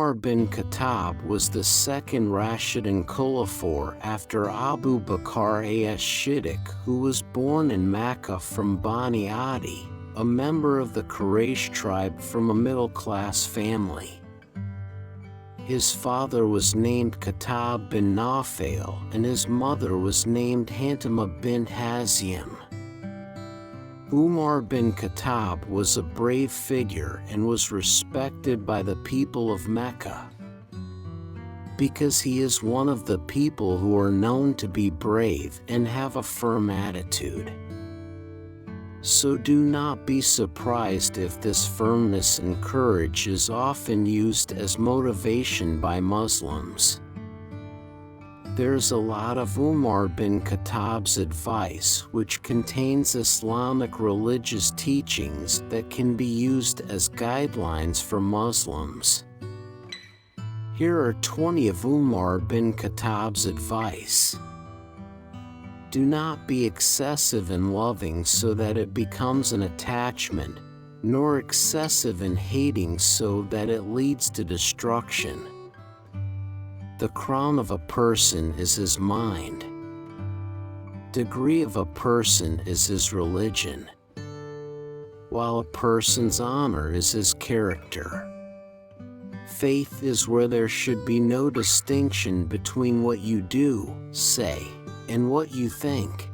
Umar bin Khattab was the second Rashidun khulafaur after Abu Bakar AS-Shiddiq, who was born in Makkah from Bani Adi, a member of the Quraysh tribe from a middle-class family. His father was named Khattab bin Naufail and his mother was named Hantamah bint Hasyim. Umar bin Khattab was a brave figure and was respected by the people of Mecca because he is one of the people who are known to be brave and have a firm attitude. So do not be surprised if this firmness and courage is often used as motivation by Muslims. There's a lot of Umar bin Khattab's advice which contains Islamic religious teachings that can be used as guidelines for Muslims. Here are 20 of Umar bin Khattab's advice. Do not be excessive in loving so that it becomes an attachment, nor excessive in hating so that it leads to destruction. The crown of a person is his mind. Degree of a person is his religion, while a person's honor is his character. Faith is where there should be no distinction between what you do, say, and what you think.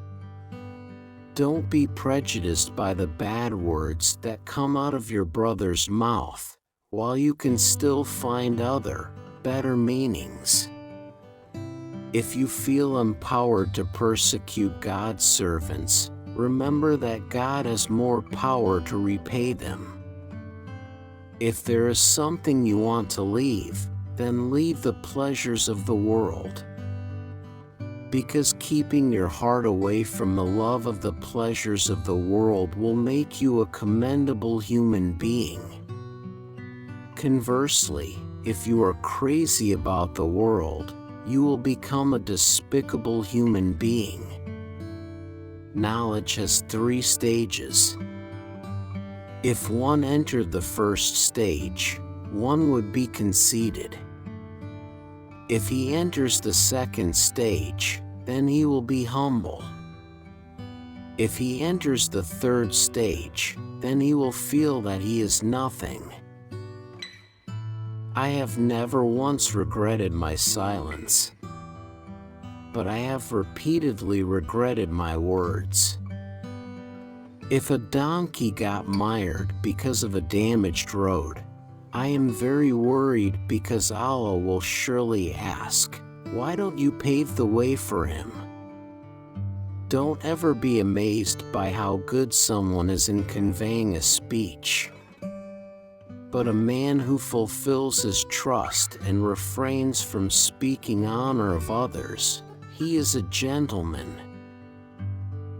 Don't be prejudiced by the bad words that come out of your brother's mouth, while you can still find other, better meanings. If you feel empowered to persecute God's servants, remember that God has more power to repay them. If there is something you want to leave, then leave the pleasures of the world. Because keeping your heart away from the love of the pleasures of the world will make you a commendable human being. Conversely, if you are crazy about the world, you will become a despicable human being. Knowledge has 3 stages. If one entered the first stage, one would be conceited. If he enters the second stage, then he will be humble. If he enters the third stage, then he will feel that he is nothing. I have never once regretted my silence, but I have repeatedly regretted my words. If a donkey got mired because of a damaged road, I am very worried because Allah will surely ask, "Why don't you pave the way for him?" Don't ever be amazed by how good someone is in conveying a speech. But a man who fulfills his trust and refrains from speaking honor of others, he is a gentleman.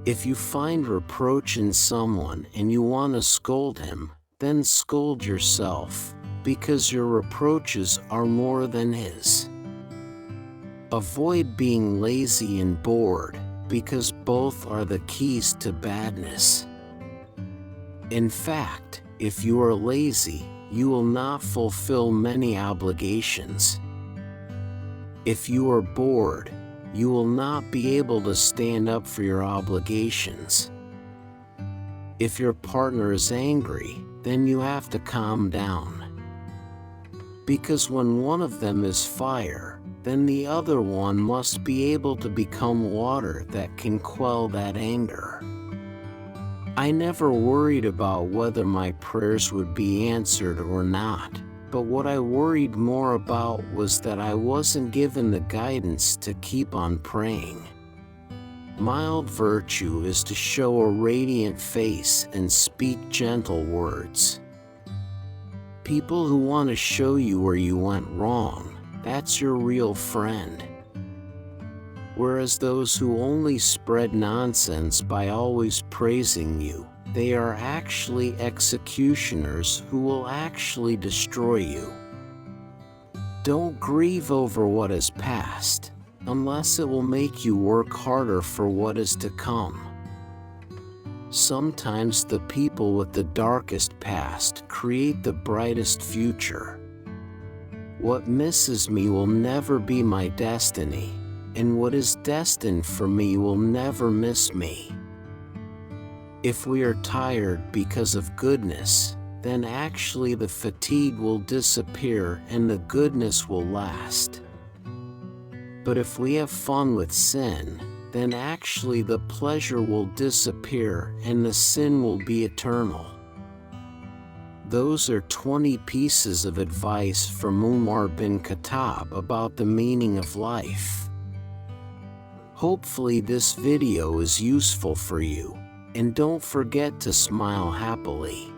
If you find reproach in someone and you want to scold him, then scold yourself, because your reproaches are more than his. Avoid being lazy and bored, because both are the keys to badness. In fact, if you are lazy, you will not fulfill many obligations. If you are bored, you will not be able to stand up for your obligations. If your partner is angry, then you have to calm down. Because when one of them is fire, then the other one must be able to become water that can quell that anger. I never worried about whether my prayers would be answered or not, but what I worried more about was that I wasn't given the guidance to keep on praying. Mild virtue is to show a radiant face and speak gentle words. People who want to show you where you went wrong, that's your real friend. Whereas those who only spread nonsense by always praising you, they are actually executioners who will actually destroy you. Don't grieve over what is past, unless it will make you work harder for what is to come. Sometimes the people with the darkest past create the brightest future. What misses me will never be my destiny, and what is destined for me will never miss me. If we are tired because of goodness, then actually the fatigue will disappear and the goodness will last. But if we have fun with sin, then actually the pleasure will disappear and the sin will be eternal. Those are 20 pieces of advice from Umar bin Khattab about the meaning of life. Hopefully this video is useful for you, and don't forget to smile happily.